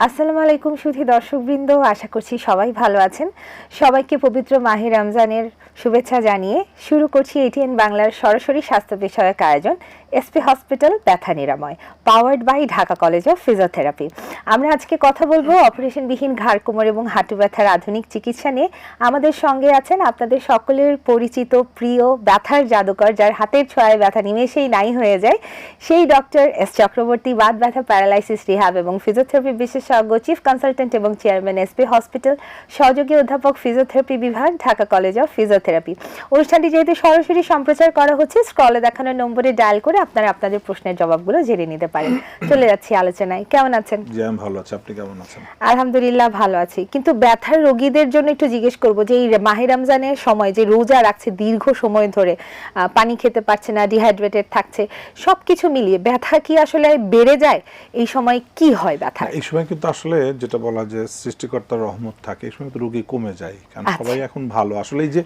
আসসালামু আলাইকুম সুধী দর্শকবৃন্দ, আশা করছি সবাই ভালো আছেন। সবাইকে পবিত্র মাহে রমজানের শুভেচ্ছা জানিয়ে শুরু করছি এটিএন বাংলার সরাসরি স্বাস্থ্য বিষয়ক আয়োজন এসপি হসপিটাল ব্যথা নিরাময়, powered by Dhaka college of physiotherapy. আমরা আজকে কথা বলবো অপারেশনবিহীন ঘাড়, কোমর এবং হাঁটু ব্যথার আধুনিক চিকিৎসা নিয়ে। আমাদের সঙ্গে আছেন আপনাদের সকলের পরিচিত প্রিয় ব্যথার জাদুকর, যার হাতের ছোঁয়ায় ব্যথা নিমেষেই নাই হয়ে যায়, সেই ডক্টর এস চক্রবর্তী, বাত ব্যথা, প্যারালাইসিস রিহ্যাব এবং ফিজিওথেরাপি বিশেষজ্ঞ, চিফ কনসালটেন্ট এবং চেয়ারম্যান এসপি হসপিটাল, সহযোগী অধ্যাপক ফিজিওথেরাপি বিভাগ, ঢাকা কলেজ অফ ফিজিওথেরাপি। অনুষ্ঠানটি যেহেতু সরাসরি সম্প্রচার করা হচ্ছে, স্ক্রলে দেখানো নম্বরে ডায়াল করে আপনারা আপনাদের প্রশ্নের জবাবগুলো জেনে নিতে পারেন। চলে যাচ্ছি আলোচনায়। কেমন আছেন? জি, আমি ভালো আছি। আপনি কেমন আছেন? আলহামদুলিল্লাহ ভালো আছি। কিন্তু ব্যথার রোগীদের জন্য একটু জিজ্ঞেস করব যে এই মাহে রমজানের সময় যে রোজা রাখছে দীর্ঘ সময় ধরে, পানি খেতে পারছে না, ডিহাইড্রেটেড থাকছে, সবকিছু মিলিয়ে ব্যথা কি আসলে বেড়ে যায়? এই সময় কি হয় ব্যথা? এই সময় কিন্তু আসলে যেটা বলা যে সৃষ্টিকর্তার রহমত থাকে, এই সময় তো রোগী কমে যায়, কারণ সবাই এখন ভালো। আসলে এই যে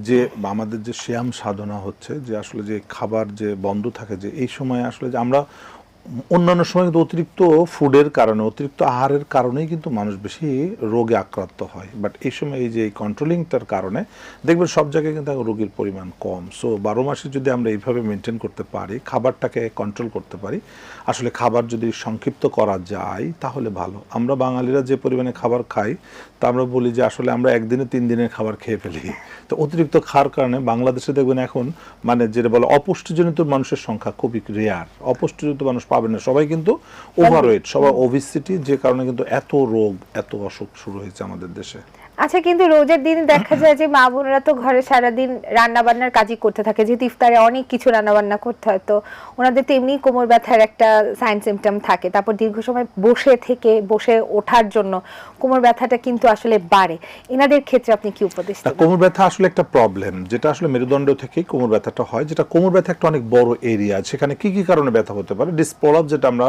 যে আমাদের যে শ্যাম সাধনা হচ্ছে, যে আসলে যে খাবার যে বন্ধ থাকে, যে এই সময় আসলে যে আমরা অন্যান্য সময় কিন্তু অতিরিক্ত ফুডের কারণে, অতিরিক্ত আহারের কারণেই কিন্তু মানুষ বেশি রোগে আক্রান্ত হয়। বাট এই সময় এই যে এই কন্ট্রোলিংটার কারণে দেখবেন সব জায়গায় কিন্তু রোগীর পরিমাণ কম। সো 12 মাসে যদি আমরা এইভাবে মেনটেন করতে পারি, খাবারটাকে কন্ট্রোল করতে পারি, আসলে খাবার যদি সংক্ষিপ্ত করা যায় তাহলে ভালো। আমরা বাঙালিরা যে পরিমাণে খাবার খাই, তা আমরা বলি যে আসলে আমরা একদিনে 3 দিনের খাবার খেয়ে ফেলি। তো অতিরিক্ত খাওয়ার কারণে বাংলাদেশে দেখবেন এখন মানে যেটা বলে অপুষ্টিজনিত মানুষের সংখ্যা খুবই রেয়ার। অপুষ্টিজনিত মানুষ পাবেন না, সবাই কিন্তু ওভারওয়েট, সবাই ওবিসিটি, যে কারণে কিন্তু এত রোগ, এত অসুখ শুরু হয়েছে আমাদের দেশে। আচ্ছা, কিন্তু রোজার দিন দেখা যায় যে মা বোনেরা তো ঘরে সারাদিন রান্না বান্নার কাজই করতে থাকে, যেহেতু ইফতারে অনেক কিছু রান্না বান্না করতে হয়, তো ওনাদের তো এমনি কোমর ব্যথার একটা সাইন সিমটম থাকে। তারপর দীর্ঘ সময় বসে ওঠার জন্য কোমর ব্যথাটা কিন্তু আসলে বাড়ে। এনাদের ক্ষেত্রে আপনি কি উপদেশ দেবেন? কোমর ব্যথা আসলে একটা প্রবলেম, যেটা আসলে মেরুদণ্ড থেকেই কোমর ব্যথাটা হয়। যেটা কোমর ব্যথা একটা অনেক বড় এরিয়া, সেখানে কি কি কারণে ব্যথা হতে পারে? ডিসপ্রলাপ, যেটা আমরা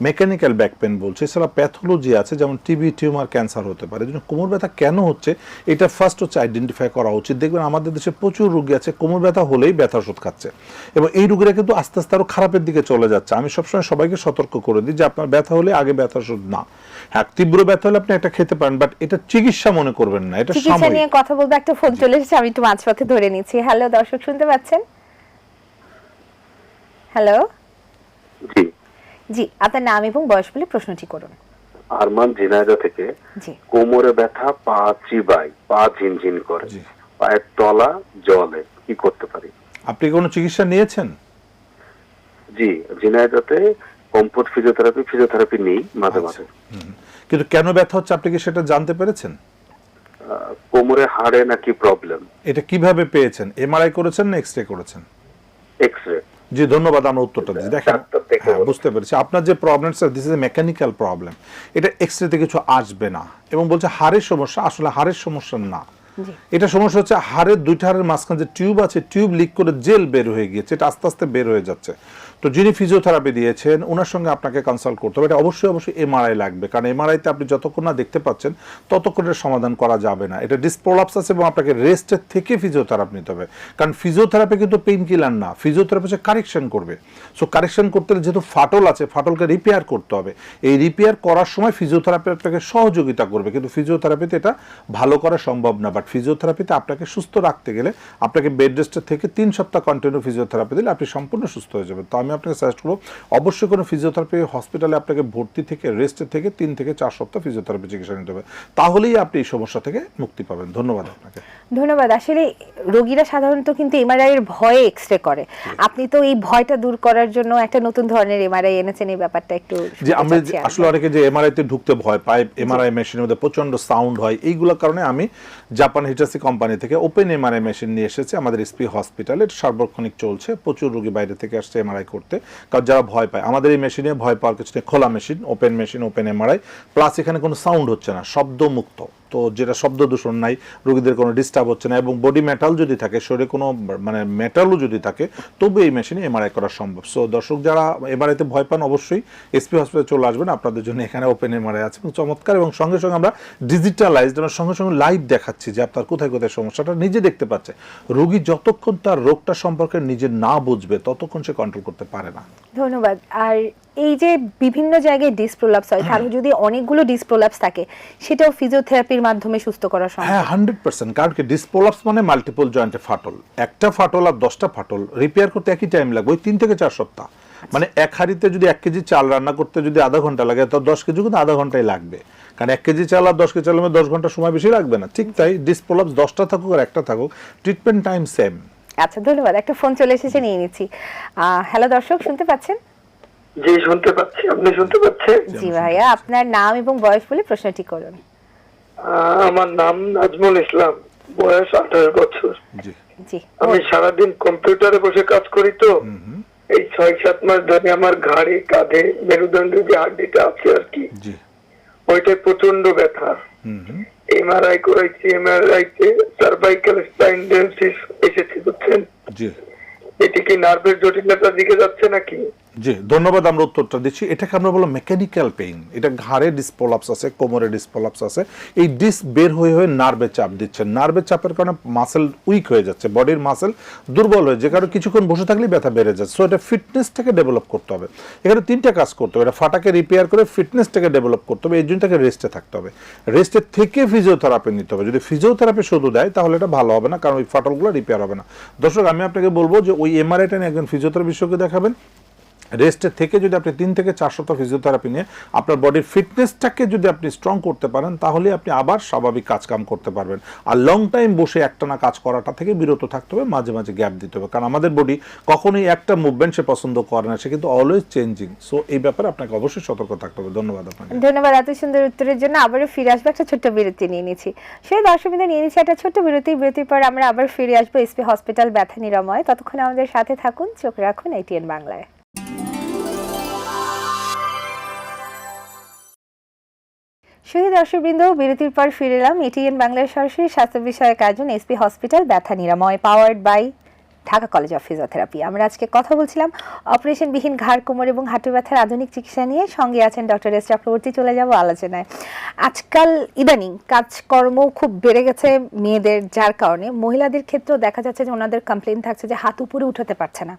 মেকানিক্যাল ব্যাক পেন বলছি, এছাড়া প্যাথোলজি আছে, যেমন টিবি, টিউমার, ক্যান্সার হতে পারে। যেন কোমর ব্যথা কেন হচ্ছে এটা ফার্স্ট হচ্ছে আইডেন্টিফাই করা উচিত। দেখবেন আমাদের দেশে প্রচুর রোগী আছে কোমর ব্যথা হলেই ব্যথা ওষুধ খাচ্ছে, এবং এই রোগীরা কিন্তু আস্তে আস্তে আরো খারাপের দিকে চলে যাচ্ছে। আমি সবসময় সবাইকে সতর্ক করে দিই যে আপনার ব্যথা হলে আগে ব্যথা ওষুধ না, হ্যাঁ তীব্র ব্যথা হলে আপনি একটা খেতে পারেন, বাট এটা চিকিৎসা মনে করবেন না, এটা চিকিৎসা নিয়ে কথা বলবো। একটা ফোন চলে এসেছে, আমি একটু মাঝপথে ধরে নিচ্ছি। হ্যালো দর্শক, শুনতে পাচ্ছেন? হ্যালো, জি জি, আপনার নাম এবং বয়স বলে প্রশ্নটি করুন। আরমান ঝিনাইদহ থেকে। জি, কোমরে ব্যথা, পা চিবাই, পা ঝিনঝিন করে, জি। পায়ের তলা জ্বলে, কি করতে পারি? আপনি কোনো চিকিৎসা নিয়েছেন? জি, ঝিনাইদহতে কমফোর্ট ফিজিওথেরাপি নেই মাঝে মাঝে। কিন্তু কেন ব্যথা হচ্ছে আপনি কি সেটা জানতে পেরেছেন? কোমরে হাড়ে নাকি প্রবলেম। এটা কিভাবে পেয়েছেন? এমআরআই করেছেন না এক্সরে করেছেন? এক্সরে। জি, ধন্যবাদ। আমরা উত্তরটা দিচ্ছি। দেখেন, ডাক্তার দেখে হ্যাঁ বলুন। বুঝতে পেরেছি আপনার যে প্রবলেমটা, this is a mechanical problem. এটা এক্সরেতে কিছু আসবে না, এবং বলছে হাড়ের সমস্যা, আসলে হাড়ের সমস্যা না। জি, এটা সমস্যা হচ্ছে হাড়ের দুইটা হাড়ের মাঝখানে যে টিউব আছে, টিউব লিক করে জেল বের হয়ে গিয়েছে, এটা আস্তে আস্তে বের হয়ে যাচ্ছে। তো যিনি ফিজিওথেরাপি দিয়েছেন ওনার সঙ্গে আপনাকে কনসাল্ট করতে হবে। এটা অবশ্যই এমআরআই লাগবে, কারণ এমআরআইতে আপনি যতক্ষণ না দেখতে পাচ্ছেন ততক্ষণের সমাধান করা যাবে না। এটা ডিসপ্রলাপস আছে, এবং আপনাকে রেস্টের থেকে ফিজিওথেরাপি নিতে হবে, কারণ ফিজিওথেরাপি কিন্তু পেইন কিলার না, ফিজিওথেরাপি হচ্ছে কারেকশন করবে। সো কারেকশন করতে হলে যেহেতু ফাটল আছে, ফাটলকে রিপেয়ার করতে হবে। এই রিপেয়ার করার সময় ফিজিওথেরাপি আপনাকে সহযোগিতা করবে, কিন্তু ফিজিওথেরাপিতে এটা ভালো করা সম্ভব না। বাট ফিজিওথেরাপিতে আপনাকে সুস্থ রাখতে গেলে আপনাকে বেড রেস্টের থেকে 3 সপ্তাহ কন্টিনিউ ফিজিওথেরাপি দিলে আপনি সম্পূর্ণ সুস্থ হয়ে যাবেন। তো আমি আপনাকে সাজেস্ট করবো অবশ্যই কোনো ফিজিওথেরাপি হসপিটালে আপনাকে ভর্তি থেকে রেস্টের থেকে 3 থেকে 4 সপ্তাহ ফিজিওথেরাপি চিকিৎসা নিতে হবে, তাহলেই আপনি এই সমস্যা থেকে মুক্তি পাবেন। ধন্যবাদ আপনাকে। ধন্যবাদ। আসলে রোগীরা সাধারণত কিন্তু এমআরআই এর ভয়ে এক্সরে করে। আপনি তো এই ভয়টা দূর করার জন্য একটা নতুন ধরনের এমআরআই এনেছেন, এই ব্যাপারটা একটু যে আমরা আসলে অনেকে যে এমআরআইতে ঢুকতে ভয় পায়, এমআরআই মেশিনের মধ্যে প্রচন্ড সাউন্ড হয়, এইগুলোর কারণে আমি জাপান হিটাসি কোম্পানি থেকে ওপেন এমআরআই মেশিন নিয়ে এসেছি আমাদের এসপি হসপিটালে। সার্বক্ষণিক চলছে, প্রচুর রোগী বাইরে থেকে আসছে এমআরআই করতে, কারণ যারা ভয় পায়। আমাদের এই মেশিনে ভয় পাওয়ার কিছু নেই, খোলা মেশিন, ওপেন এমআরআই, প্লাস এখানে কোনো সাউন্ড হচ্ছে না, শব্দ মুক্ত। তো যেটা শব্দ দূষণ নাই, রোগীদের কোনো ডিস্টার্ব হচ্ছে না, এবং বডি মেটাল যদি থাকে, শরীরে কোনো মানে মেটালও যদি থাকে, তবু এই মেশিনে এমআরআই করা সম্ভব। সো দর্শক যারা এমআরআইতে ভয় পান, অবশ্যই এসপি হসপিটালে চলে আসবেন, আপনাদের জন্য এখানে ওপেন এমআরআই আছে এবং চমৎকার, এবং সঙ্গে সঙ্গে আমরা ডিজিটালাইজড, আমরা সঙ্গে সঙ্গে লাইভ দেখাচ্ছি যে আপনার কোথায় কোথায় সমস্যাটা নিজে দেখতে পাচ্ছে। রোগী যতক্ষণ তার রোগটা সম্পর্কে নিজে না বুঝবে ততক্ষণ সে কন্ট্রোল করতে পারে না। ধন্যবাদ। আর এই যে বিভিন্ন জায়গায় ডিস্ক প্রলাপস হয়, কারো যদি অনেকগুলো ডিস্ক প্রলাপস থাকে সেটাও ফিজিওথেরাপির মাধ্যমে সুস্থ করা সম্ভব? হ্যাঁ 100%, কারণ কি ডিস্ক প্রলাপস মানে মাল্টিপল জয়েন্টে ফাটল, একটা ফাটল আর 10টা ফাটল রিপেয়ার করতে একই টাইম লাগবে, ওই 3 থেকে 4 সপ্তাহ। মানে এক হাঁড়িতে যদি 1 কেজি চাল রান্না করতে যদি আধা ঘন্টা লাগে, তো 10 কেজি কিন্তু আধা ঘন্টাই লাগবে, কারণ 1 কেজি চাল আর 10 কেজি চালের মধ্যে 10 ঘন্টা সময় বেশি লাগবে না। ঠিক তাই ডিস্ক প্রলাপস 10টা থাকুক আর একটা থাকুক, ট্রিটমেন্ট টাইম সেম। আচ্ছা, ধন্যবাদ। একটা ফোন চলে এসেছে, নিয়ে নিচ্ছি। হ্যালো দর্শক, শুনতে পাচ্ছেন? জি শুনতে পাচ্ছি, আপনি শুনতে পাচ্ছেন? জি ভাইয়া, আপনার নাম এবং বয়স বলে প্রশ্নটি করুন। আমার নাম নাজমুল ইসলাম, বয়স 18 বছর। জি জি, আমি সারাদিন কম্পিউটারে বসে কাজ করি, তো এই 6-7 মাস ধরে আমার ঘাড়ে কাঁধে মেরুদণ্ডে যে হাড্ডিটা আছে আর কি, জি ওইটায় প্রচন্ড ব্যথা। এমআরআই করাইছি, এমআরআই তে সার্ভাইকাল স্পাইন্ডেলসিস এসেছে, বুঝছেন? জি এটি কি নার্ভের জটিলতার দিকে যাচ্ছে নাকি? জি, ধন্যবাদ। আমরা উত্তরটা দিচ্ছি। এটাকে আমরা বলবো মেকানিক্যাল পেইন। এটা ঘাড়ে ডিস্ক প্রলাপস আছে, কোমরে ডিস্ক প্রলাপস আছে। এই ডিস্ক বের হয়ে হয়ে নার্ভে চাপ দিচ্ছে, নার্ভের চাপের কারণে মাসেল উইক হয়ে যাচ্ছে, বডির মাসেল দুর্বল হয়ে, যে কারণে কিছুক্ষণ বসে থাকলেই ব্যথা বেড়ে যাচ্ছে। সো এটা ফিটনেসটাকে ডেভেলপ করতে হবে। এখানে 3টা কাজ করতে হবে। এটা ফাটাকে রিপেয়ার করে ফিটনেসটাকে ডেভেলপ করতে হবে, এই জন্য তাকে রেস্টে থাকতে হবে। রেস্টের থেকে ফিজিওথেরাপি নিতে হবে। যদি ফিজিওথেরাপি শুধু দেয় তাহলে এটা ভালো হবে না, কারণ ওই ফাটলগুলো রিপেয়ার হবে না। দর্শক, আমি আপনাকে বলবো যে ওই এমআরআইটা নিয়ে একজন ফিজিওথেরাপি বিশেষজ্ঞকে দেখাবেন। রেস্টের থেকে যদি আপনি 3 থেকে 4 সপ্তাহ ফিজিওথেরাপি নিয়ে আপনার বডির ফিটনেসটাকে যদি আপনি স্ট্রং করতে পারেন, তাহলে আপনি আবার স্বাভাবিক কাজকাম করতে পারবেন। আর লং টাইম বসে একটানা কাজ করাটা থেকে বিরত থাকতে হবে, মাঝে মাঝে গ্যাপ দিতে হবে, কারণ আমাদের বডি কখনোই একটা মুভমেন্ট সে পছন্দ করে না, সে কিন্তু অলওয়েজ চেঞ্জিং। সো এই ব্যাপারে আপনাকে অবশ্যই সতর্ক থাকতে হবে। ধন্যবাদ আপনাকে। ধন্যবাদ এত সুন্দর উত্তরের জন্য। আবারও ফিরে আসবো, একটা ছোট্ট বিরতি নিয়ে নিচ্ছি। সেই দর্শকদের নিয়ে নিচ্ছি একটা ছোট্ট বিরতি। বিরতির পর আমরা আবার ফিরে আসবো এসপি হসপিটাল ব্যথা নিরাময়। ততক্ষণ আমাদের সাথে থাকুন, চোখ রাখুন এটিএন বাংলায়। শুধু দর্শকবৃন্দ, বিরতির পর ফিরে এলাম এটিএন বাংলার সরাসরি স্বাস্থ্য বিষয়ক আয়োজন এসপি হসপিটাল ব্যথা নিরাময়, powered by Dhaka college of physiotherapy. আমরা আজকে কথা বলছিলাম অপারেশনবিহীন ঘাড়, কোমর এবং হাঁটু ব্যথার আধুনিক চিকিৎসা নিয়ে। সঙ্গে আছেন ডক্টর এস চক্রবর্তী। চলে যাব আলোচনায়। আজকাল ইদানিং কাজকর্ম খুব বেড়ে গেছে মেয়েদের, যার কারণে মহিলাদের ক্ষেত্রেও দেখা যাচ্ছে যে ওনাদের কমপ্লেন থাকছে যে হাত উপরে উঠাতে পারছে না,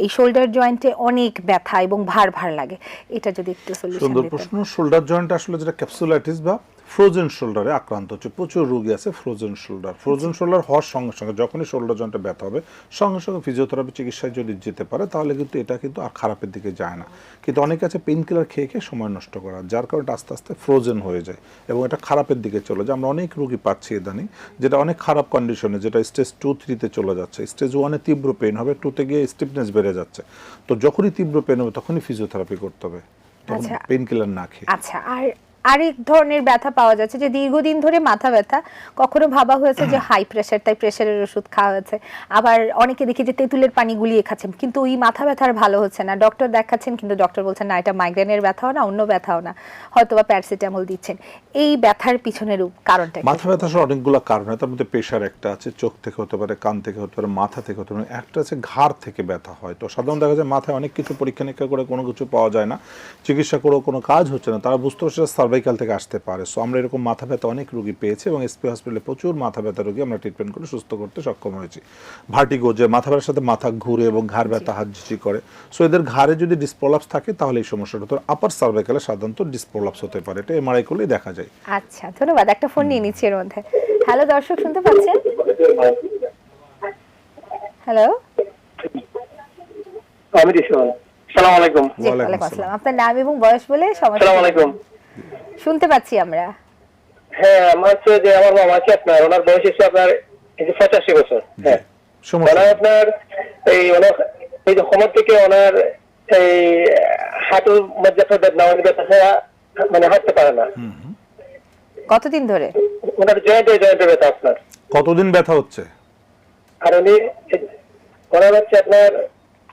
এই শোল্ডার জয়েন্টে অনেক ব্যথা এবং ভার ভার লাগে। এটা যদি একটু সলিউশন সুন্দর দিতেন। প্রশ্ন। শোল্ডার জয়েন্ট আসলে যেটা ক্যাপসুলাইটিস বা ফ্রোজেন শোল্ডারে আক্রান্ত হচ্ছে, প্রচুর রোগী আছে ফ্রোজেন শোল্ডার। ফ্রোজেন শোল্ডার হওয়ার সঙ্গে সঙ্গে যখনই শোল্ডার জয়েন্টে ব্যথা হবে, সঙ্গে সঙ্গে ফিজিওথেরাপি চিকিৎসায় যদি যেতে পারে, তাহলে কিন্তু এটা কিন্তু আর খারাপের দিকে যায় না। কিন্তু অনেকে আছে পেইন কিলার খেয়ে খেয়ে সময় নষ্ট করা, যার কারণে আস্তে আস্তে ফ্রোজেন হয়ে যায় এবং এটা খারাপের দিকে চলে যায়। আমরা অনেক রোগী পাচ্ছি ইদানিং যেটা অনেক খারাপ কন্ডিশনে, যেটা স্টেজ 2-3-তে চলে যাচ্ছে। স্টেজ 1-এ তীব্র পেইন হবে, 2-তে গিয়ে স্টিফনেস বেড়ে যাচ্ছে। তো যখনই তীব্র পেইন হবে তখনই ফিজিওথেরাপি করতে হবে, তখন পেইন কিলার না খেয়ে। আচ্ছা, আর আরেক ধরনের ব্যথা পাওয়া যাচ্ছে যে দীর্ঘদিন ধরে মাথা ব্যথা, কখনো ভাবা হয়েছে যে হাই প্রেশার, তাই প্রেশারের ওষুধ খাওয়া হয়েছে। আবার অনেকে দেখি যে তেঁতুলের পানি গুলিয়ে খাচ্ছেন, কিন্তু ওই মাথা ব্যথার ভালো হচ্ছে না। ডক্টর দেখাচ্ছেন, কিন্তু ডক্টর বলছেন না, এটা মাইগ্রেনের ব্যথাও না, অন্য ব্যথাও না, হয়তো বা প্যারাসিটামল দিচ্ছেন। এই ব্যথার পিছনের কারণটা কি? মাথা ব্যথা আসলে অনেকগুলো কারণ হয়, তার মধ্যে প্রেশার একটা আছে, চোখ থেকে হতে পারে, কান থেকে হতে পারে, মাথা থেকে হতে পারে, একটা আছে ঘাড় থেকে ব্যথা হয়। তো সাধারণত দেখা যায় মাথায় অনেক কিছু পরীক্ষা নিরীক্ষা করে কোনো কিছু পাওয়া যায় না, চিকিৎসা করেও কোনো কাজ হচ্ছে না, তারা বুঝতে পারছে সার্ভাইকাল থেকে আসতে পারে। সো আমরা এরকম মাথা ব্যথা অনেক রোগী পেয়েছি এবং এসপি হসপিটালে প্রচুর মাথা ব্যথা রোগী আমরা ট্রিটমেন্ট করে সুস্থ করতে সক্ষম হয়েছি। ভার্টিগো, যে মাথা ব্যথার সাথে মাথা ঘুরে এবং ঘাড় ব্যথা হাতঝিঝি করে, সো এদের ঘাড়ে যদি ডিস্ক প্রলাপস থাকে তাহলে এই সমস্যাটা হতো। আপার সার্ভাইকালে সাধারণত ডিস্ক প্রলাপস হতে পারে, এটা এমআরআই করলেই দেখা যায়। আচ্ছা, ধন্যবাদ। একটা ফোন নিয়ে নিচ্ছি এর মধ্যে। হ্যালো দর্শক, শুনতে পাচ্ছেন? হ্যালো, আমি রিশাদ। আসসালামু আলাইকুম। জি, ওয়ালাইকুম আসসালাম। আপনার নাম এবং বয়স বলে সমস্যা। আসসালামু আলাইকুম। শুনতে পাচ্ছি আমরা। হ্যাঁ, আমার হচ্ছে যে আমার মামা আছে, আপনার ওনার বয়স হচ্ছে আপনার 85 বছর। হ্যাঁ, ওনার আপনার এই যে কোমর থেকে ওনার এই হাঁটুর মধ্যে একটা বেদনা, ব্যথা, মানে হাঁটতে পারে না। কতদিন ধরে? ওনার জয়েন্টে ব্যথা আপনার। কতদিন ব্যথা হচ্ছে? আর ওনার হচ্ছে আপনার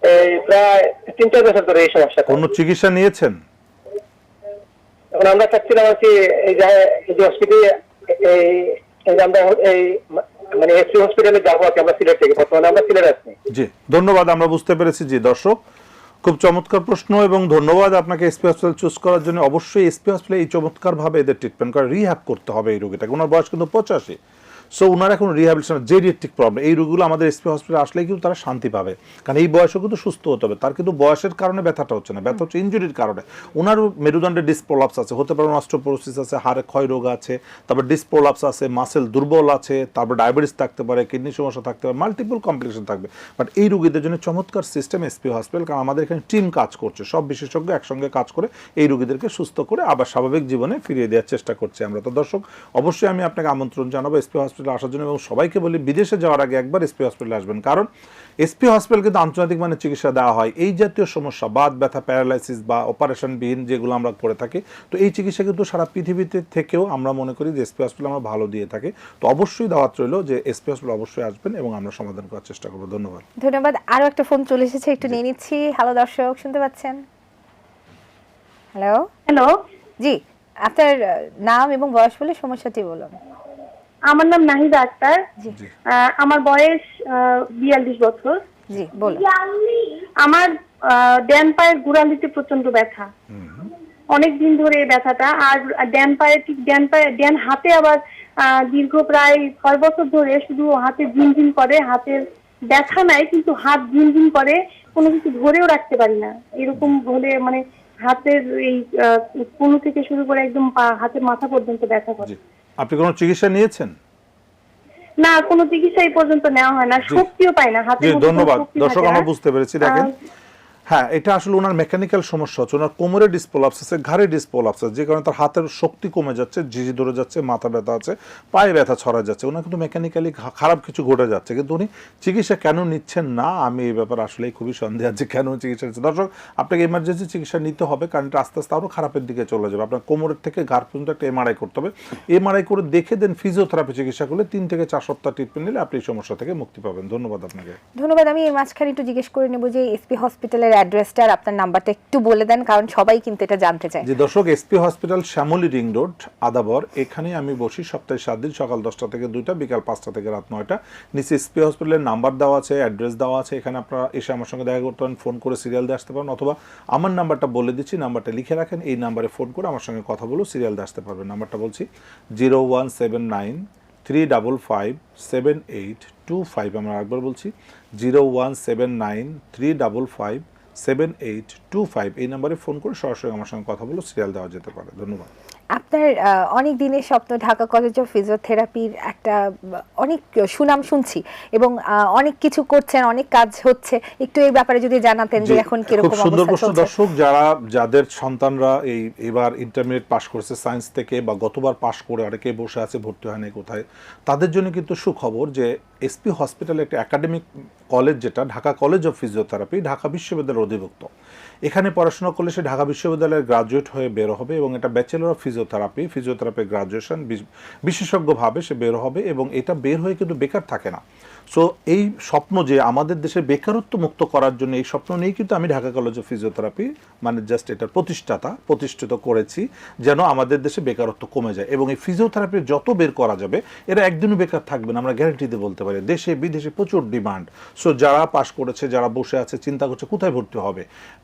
এই প্রায় 3-4 বছর ধরে এই সমস্যা। কোনো চিকিৎসা নিয়েছেন? এখন আমরা চাচ্ছিলাম আর কি এই যে হসপিটালে আমরা এই মানে এসপি হসপিটালে যাবো আর কি, আমরা সিলেট থেকে, বর্তমানে আমরা সিলেট আছি। জি, ধন্যবাদ, আমরা বুঝতে পেরেছি। জি দর্শক, খুব চমৎকার প্রশ্ন এবং ধন্যবাদ আপনাকে এসপি হসপিটাল চুজ করার জন্য। অবশ্যই এসপি হসপিটালে এই চমৎকারভাবে এদের ট্রিটমেন্ট করে রিহ্যাব করতে হবে এই রোগীটাকে। ওনার বয়স কিন্তু 85। সো ওনার এখন রিহ্যাবিলিটেশন জেরিয়াট্রিক প্রবলেম, এই রোগগুলো আমাদের এসপি হসপিটালে আসলেই কিন্তু তারা শান্তি পাবে, কারণ এই বয়সে কিন্তু সুস্থ হতে হবে। তার কিন্তু বয়সের কারণে ব্যথাটা হচ্ছে না, ব্যথা হচ্ছে ইনজুরির কারণে। ওনার মেরুদণ্ডে ডিসপ্রোলাপস আছে, হতে পারে অস্টিওপোরোসিস আছে, হাড়ে ক্ষয় রোগ আছে, তারপর ডিসপ্রোলাপস আছে, মাসেল দুর্বল আছে, তারপর ডায়াবেটিস থাকতে পারে, কিডনি সমস্যা থাকতে পারে, মাল্টিপল কমপ্লিকেশন থাকবে। বাট এই রোগীদের জন্য চমৎকার সিস্টেম এসপি হসপিটাল, কারণ আমাদের এখানে টিম কাজ করছে, সব বিশেষজ্ঞ একসঙ্গে কাজ করে এই রোগীদেরকে সুস্থ করে আবার স্বাভাবিক জীবনে ফিরিয়ে দেওয়ার চেষ্টা করছি আমরা। তো দর্শক, অবশ্যই আমি আপনাকে আমন্ত্রণ জানাবো এসপি হসপিটালে আসার জন্য, এবং সবাইকে বলি বিদেশে যাওয়ার আগে একবার এসপি হসপিটালে আসবেন, কারণ এসপি হসপিটাল কিন্তু আন্তর্জাতিক মানের চিকিৎসা দেওয়া হয়। এই জাতীয় সমস্যা, বাত ব্যথা, প্যারালাইসিস বা অপারেশনবিহীন যেগুলো আমরা করে থাকি, তো এই চিকিৎসা কিন্তু সারা পৃথিবীতে থেকেও আমরা মনে করি যে এসপি হসপিটাল আমরা ভালো দিয়ে থাকি। তো অবশ্যই দাওয়াত রইল যে এসপি হসপিটাল অবশ্যই আসবেন এবং আমরা সমাধান করার চেষ্টা করবো। ধন্যবাদ। ধন্যবাদ। আরো একটা ফোন চলে এসেছে, একটু নিয়ে নিচ্ছি। হ্যালো দর্শক, শুনতে পাচ্ছেন? হ্যালো। হ্যালো, জি, আপনার নাম এবং বয়স বলে সমস্যাটি বলুন। আমার নাম নাহিদা আক্তার। জি আমার বয়স 42 বছর। জি বলুন। আমার ডান পায়ের গোড়ালিতে প্রচন্ড ব্যথা, অনেক দিন ধরে এই ব্যথাটা। আর ডান পায়ে, ঠিক ডান হাতে আবার দীর্ঘ প্রায় 6 বছর ধরে শুধু হাতে ঝিনঝিন করে। হাতের ব্যথা নাই, কিন্তু হাত ঝিনঝিন করে, কোনো কিছু ধরেও রাখতে পারি না। এরকম হলে মানে হাতের এই কনুই থেকে শুরু করে একদম হাতের মাথা পর্যন্ত ব্যথা করে। আপনি কোনো চিকিৎসা নিয়েছেন? না, কোনো চিকিৎসা এই পর্যন্ত নেওয়া হয় না, শক্তিও পাই না হাতে। ধন্যবাদ দর্শক, আমরা বুঝতে পেরেছি। দেখেন, হ্যাঁ, এটা আসলে ওনার মেকানিক্যাল সমস্যা হচ্ছে, ওনার কোমরে ডিসপ্রোলাপস আছে, ঘাড়ে ডিসপ্রোলাপস আছে, যে কারণে তার হাতের শক্তি কমে যাচ্ছে, ঝিঝি ধরে যাচ্ছে, মাথা ব্যথা আছে, পায়ে ব্যথা ছড়া যাচ্ছে। ওনার কিন্তু মেকানিক্যালি খারাপ কিছু ঘটে যাচ্ছে, কিন্তু উনি চিকিৎসা কেন নিচ্ছেন না, আমি এই ব্যাপারে আসলেই খুবই সন্দেহ আছে কেন চিকিৎসা নিচ্ছে। দর্শক, আপনাকে এমার্জেন্সি চিকিৎসা নিতে হবে, কারণ এটা আস্তে আস্তে আরও খারাপের দিকে চলে যাবে। আপনার কোমরের থেকে ঘাড় পর্যন্ত একটা এমআরআই করতে হবে। এমআরআই করে দেখে দেন ফিজিওথেরাপি চিকিৎসা করলে 3 থেকে 4 সপ্তাহ ট্রিটমেন্ট নিলে আপনি এই সমস্যা থেকে মুক্তি পাবেন। ধন্যবাদ আপনাকে। ধন্যবাদ। আমি এর মাঝখানে একটু জিজ্ঞেস করে নেব যে এসপি হসপিটালের অ্যাড্রেসটা আর আপনার নাম্বারটা একটু বলে দেন, কারণ সবাই কিন্তু এটা জানতে চায়। যে দর্শক, SP hospital Shyamoli ring road, Adabor, এখানে আমি বসি সপ্তাহে 7 দিন, সকাল 10টা থেকে 2টা, বিকাল 5টা থেকে রাত 9টা। নিচে এসপি হসপিটালের নাম্বার দেওয়া আছে, অ্যাড্রেস দেওয়া আছে, এখানে আপনারা এসে আমার সঙ্গে দেখা করতে পারেন, ফোন করে সিরিয়াল দিয়ে আসতে পারেন, অথবা আমার নাম্বারটা বলে দিচ্ছি, নাম্বারটা লিখে রাখেন, এই নাম্বারে ফোন করে আমার সঙ্গে কথা বলে সিরিয়াল দিয়ে আসতে পারবেন। নাম্বারটা বলছি 0179-355-7825। আমরা একবার বলছি 0179-355-7825। এই নাম্বারে ফোন করে সরাসরি আমার সঙ্গে কথা বলে সিরিয়াল দেওয়া যেতে পারে। ধন্যবাদ। আপনার অনেক দিনের স্বপ্ন ঢাকা কলেজ অফ ফিজিওথেরাপির একটা অনেক সুনাম শুনছি, এবং অনেক কিছু করছেন, অনেক কাজ হচ্ছে, একটু এই ব্যাপারে যদি জানাতেন যে এখন কিরকম খুব সুন্দর প্রশ্ন। অবস্থা চলছে। দর্শক, যাদের সন্তানরা এবার ইন্টারমিডিয়েট পাশ করেছে সায়েন্স থেকে, বা গতবার পাশ করে অনেকে বসে আছে, ভর্তি হয় না কোথায়, তাদের জন্য কিন্তু সুখবর যে এসপি হসপিটালে একটা একাডেমিক কলেজ, যেটা Dhaka college of physiotherapy, Dhaka বিশ্ববিদ্যালয়ের অধিভুক্ত। এখানে পড়াশোনা করলে সে ঢাকা বিশ্ববিদ্যালয়ের গ্রাজুয়েট হয়ে বের হবে, এবং এটা ব্যাচেলর অফ ফিজিওথেরাপি গ্রাজুয়েশন বিশেষজ্ঞভাবে সে বের হবে, এবং এটা বের হয়ে কিন্তু বেকার থাকে না। সো এই স্বপ্ন যে আমাদের দেশে বেকারত্ব মুক্ত করার জন্য, এই স্বপ্ন নিয়েই কিন্তু আমি ঢাকা কলেজ অফ ফিজিওথেরাপি মানে জাস্ট এটার প্রতিষ্ঠিত করেছি, যেন আমাদের দেশে বেকারত্ব কমে যায়। এবং এই ফিজিওথেরাপির যত বের করা যাবে, এরা একদিনও বেকার থাকবে না, আমরা গ্যারান্টি দিয়ে বলতে পারি। দেশে বিদেশে প্রচুর ডিমান্ড। সো যারা পাশ করেছে, যারা বসে আছে, চিন্তা করছে কোথায় ভর্তি হবে,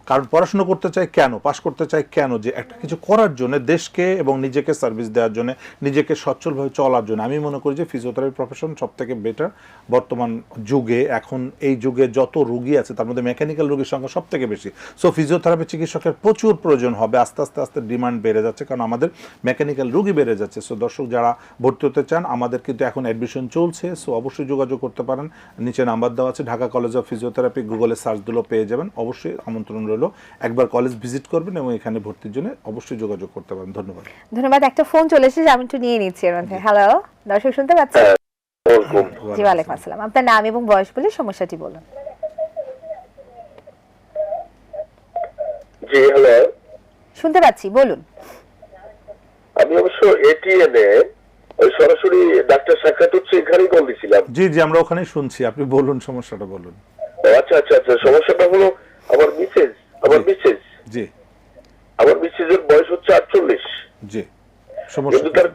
কারণ পড়াশোনা করতে চায় কেন, পাশ করতে চায় কেন, যে একটা কিছু করার জন্য, দেশকে এবং নিজেকে সার্ভিস দেওয়ার জন্য, নিজেকে সচ্ছলভাবে চলার জন্য। আমি মনে করি যে ফিজিওথেরাপি প্রফেশন সব থেকে বেটার বর্তমান যুগে। এখন এই যুগে যত রোগী আছে, তার মধ্যে মেকানিক্যাল রোগীর সংখ্যা সব থেকে বেশি। সো ফিজিওথেরাপি চিকিৎসকের প্রচুর প্রয়োজন হবে। আস্তে আস্তে ডিমান্ড বেড়ে যাচ্ছে, কারণ আমাদের মেকানিক্যাল রোগী বেড়ে যাচ্ছে। সো দর্শক, যারা ভর্তি হতে চান, আমাদের কিন্তু এখন অ্যাডমিশন চলছে। সো অবশ্যই যোগাযোগ করতে পারেন, নিচে নাম্বার দেওয়া আছে, ঢাকা কলেজ অফ ফিজিওথেরাপি, গুগলে সার্চ দিলেও পেয়ে যাবেন। অবশ্যই আমন্ত্রণ রইল, একবার কলেজ ভিজিট করবেন এবং এখানে ভর্তির জন্য অবশ্যই যোগাযোগ করতে পারেন। ধন্যবাদ। ধন্যবাদ। একটা ফোন চলে এসেছে, আমি একটু নিয়ে নিচ্ছি এর মধ্যে। হ্যালো দর্শক, শুনতে পাচ্ছেন? জি, ওয়ালাইকুম আসসালাম। আপনার নাম এবং বয়স বলে সমস্যাটি বলুন। জি, হ্যালো। শুনতে পাচ্ছি, বলুন। আমি অবশ্য এটিএনে সরাসরি ডাক্তার সাক্ষাৎ হচ্ছে, এখানেই কল দিছিলাম। জি জি, আমরা ওখানেই শুনছি, আপনি বলুন, সমস্যাটা বলুন। আচ্ছা আচ্ছা আচ্ছা, সমস্যাটা হলো আমার মিসেস জি আমার মিসেসের বয়স হচ্ছে 48। জি, কিন্তু সমস্যা তার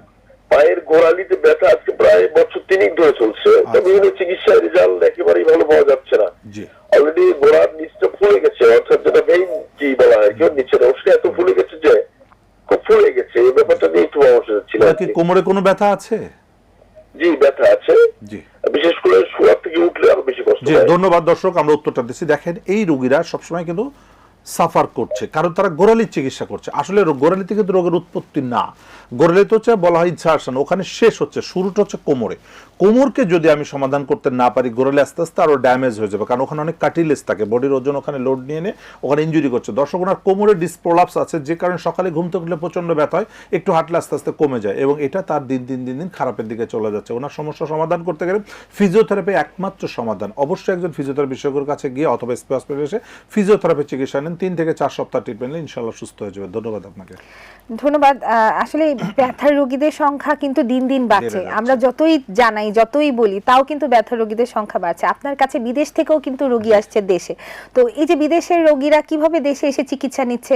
পায়ের গোড়ালিতে ব্যথা আজকে প্রায় বছর 3 ধরে চলছে। তো বিভিন্ন চিকিৎসার রেজাল্ট একেবারেই ভালো পাওয়া যাচ্ছে না। জি, অলরেডি গোড়ার নিচটা ফুলে গেছে, অর্থাৎ যেটা ভেইন কি বলা হয়, কেউ নিচের অংশটা এত ফুলে গেছে যে খুব ফুলে গেছে। এই ব্যাপারটা নিয়ে একটু পরামর্শ ছিল। কি কোমরে কোনো ব্যথা আছে? জি ব্যথা আছে, জি বিশেষ করে শোয়ার থেকে উঠলে আরো বেশি কষ্ট জি হয়। ধন্যবাদ দর্শক, আমরা উত্তরটা দিচ্ছি। দেখেন এই রোগীরা সবসময় কিন্তু সাফার করছে কারণ তারা গোড়ালির চিকিৎসা করছে। আসলে গোড়ালিতে কিন্তু রোগের উৎপত্তি না, গোড়ালিতে হচ্ছে বলা হয় ইনসার্শন, ওখানে শেষ হচ্ছে, শুরুটা হচ্ছে কোমরে। কোমরকে যদি আমি সমাধান করতে না পারি, গোড়ালি আস্তে আস্তে আরো ড্যামেজ হয়ে যাবে, কারণ ওখানে অনেক কার্টিলেজ থাকে, বডির ওজন ওখানে লোড নিয়ে ওখানে ইনজুরি করছে। দর্শক ওনার কোমরে ডিসপ্রোলাপস আছে, যে কারণে সকালে ঘুম থেকে উঠলে প্রচন্ড ব্যথা হয়, একটু হাঁটলে আস্তে আস্তে কমে যায়, এবং এটা তার দিন দিন দিন দিন খারাপের দিকে চলে যাচ্ছে। ওনার সমস্যা সমাধান করতে গেলে ফিজিওথেরাপি একমাত্র সমাধান। অবশ্যই একজন ফিজিওথেরাপি বিশেষজ্ঞের কাছে গিয়ে অথবা এসপি হসপিটালে এসে ফিজিওথেরাপি চিকিৎসা নেন, 3 থেকে 4 সপ্তাহ ট্রিটমেন্ট নিলে ইনশাআল্লাহ সুস্থ হয়ে যাবে। ধন্যবাদ আপনাকে। ধন্যবাদ। আসলে ব্যথার রোগীদের সংখ্যা কিন্তু দিন দিন বাড়ছে, আমরা যতই জানাই যতই বলি তাও কিন্তু ব্যথার রোগীদের সংখ্যা বাড়ছে। আপনার কাছে বিদেশ থেকেও কিন্তু রোগী আসছে দেশে, তো এই যে বিদেশের রোগীরা কিভাবে দেশে এসে চিকিৎসা নিচ্ছে,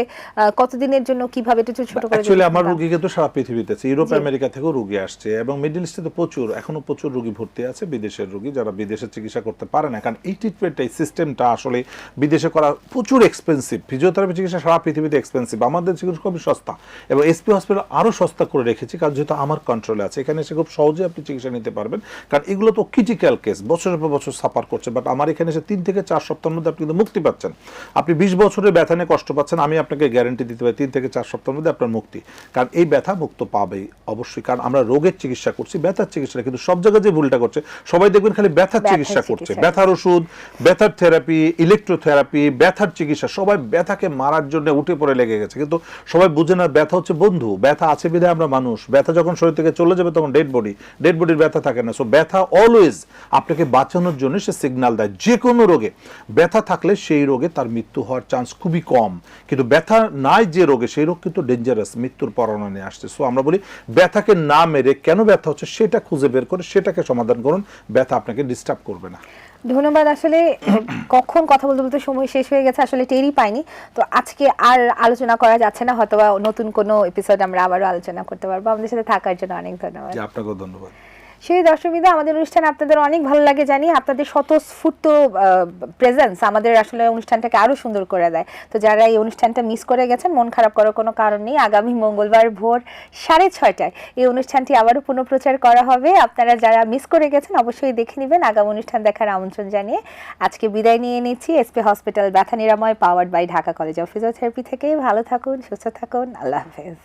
কতদিনের জন্য, কিভাবে একটু ছোট করে? অ্যাকচুয়ালি আমার রোগী কিন্তু সারা পৃথিবীতে আছে, ইউরোপ আমেরিকা থেকেও রোগী আসছে, এবং মিডল ইস্টে তো এখনো প্রচুর রোগী ভর্তি আছে, বিদেশের রোগী যারা বিদেশে চিকিৎসা করতে পারে না, কারণ এই ট্রিটমেন্টটা, এই সিস্টেমটা আসলে বিদেশে করা প্রচুর এক্সপেন্সিভ। ফিজিওথেরাপি চিকিৎসা সারা পৃথিবীতে এক্সপেন্সিভ, আমাদের চিকিৎসা খুবই সস্তা, এবং এসপি হসপিটাল আরো সস্তা করে রেখেছি, কারণ যেহেতু আমার কন্ট্রোলে আছে, এখানে এসে খুব সহজে আপনি চিকিৎসা নিতে পারবেন, কারণ এগুলো তো ক্রিটিক্যাল কেস, বছরের পর বছর সাফার করছে। বাট আমার এখানে এসে 3 থেকে 4 সপ্তাহের মধ্যে আপনি কিন্তু মুক্তি পাচ্ছেন। আপনি 20 বছরের ব্যথা নিয়ে কষ্ট পাচ্ছেন, আমি আপনাকে গ্যারান্টি দিতে পারি 3 থেকে 4 সপ্তাহের মধ্যে আপনার মুক্তি, কারণ এই ব্যথা মুক্ত পাবেই অবশ্যই, কারণ আমরা রোগের চিকিৎসা করছি, ব্যথার চিকিৎসা। কিন্তু সব জায়গায় যে ভুলটা করছে, সবাই দেখবেন খালি ব্যথার চিকিৎসা করছে, ব্যথার ওষুধ, ব্যথার থেরাপি, ইলেকট্রোথেরাপি, ব্যথার চিকিৎসা, সবাই ব্যথাকে মারার জন্য উঠে পড়ে লেগে গেছে। কিন্তু সবাই বুঝে না ব্যথা হচ্ছে বন্ধু, ব্যথা আছে বিধায় আমরা মানুষ, ব্যথা যখন শরীর থেকে চলে যাবে তখন ডেড বডির ব্যথা থাকে না। সো ব্যথা অলওয়েজ আপনাকে বাঁচানোর জন্য সে সিগন্যাল দেয়। যে কোনো রোগে ব্যথা থাকলে সেই রোগে তার মৃত্যু হওয়ার চান্স খুবই কম, কিন্তু ব্যথা নাই যে রোগে, সেই রোগ কিন্তু ডেঞ্জারাস, মৃত্যুর পরোয়ানা নিয়ে আসছে। সো আমরা বলি ব্যথাকে না মেরে কেন ব্যথা হচ্ছে সেটা খুঁজে বের করে সেটাকে সমাধান করুন, ব্যথা আপনাকে ডিস্টার্ব করবে না। ধন্যবাদ। আসলে কখন কথা বলতে বলতে সময় শেষ হয়ে গেছে, আসলে টেরই পাইনি। তো আজকে আর আলোচনা করা যাচ্ছে না, হয়তো নতুন কোনো এপিসোড আমরা আবারও আলোচনা করতে পারবো। আমাদের সাথে থাকার জন্য অনেক ধন্যবাদ। আপনাকেও ধন্যবাদ। সেই দর্শকবৃন্দ, আমাদের অনুষ্ঠান আপনাদের অনেক ভালো লাগে জানি, আপনাদের স্বতঃস্ফূর্ত প্রেজেন্স আমাদের আসলে অনুষ্ঠানটাকে আরো সুন্দর করে দেয়। তো যারা এই অনুষ্ঠানটা মিস করে গেছেন, মন খারাপ করার কোনো কারণ নেই। আগামী মঙ্গলবার ভোর 6:30টায় এই অনুষ্ঠানটি আবারও পুনঃপ্রচার করা হবে। আপনারা যারা মিস করে গেছেন অবশ্যই দেখে নেবেন। আগামী অনুষ্ঠান দেখার আমন্ত্রণ জানিয়ে আজকে বিদায় নিয়ে নিচ্ছি এসপি হসপিটাল ব্যথা নিরাময়, powered by Dhaka college of physiotherapy থেকে। ভালো থাকুন, সুস্থ থাকুন, আল্লাহ হাফেজ।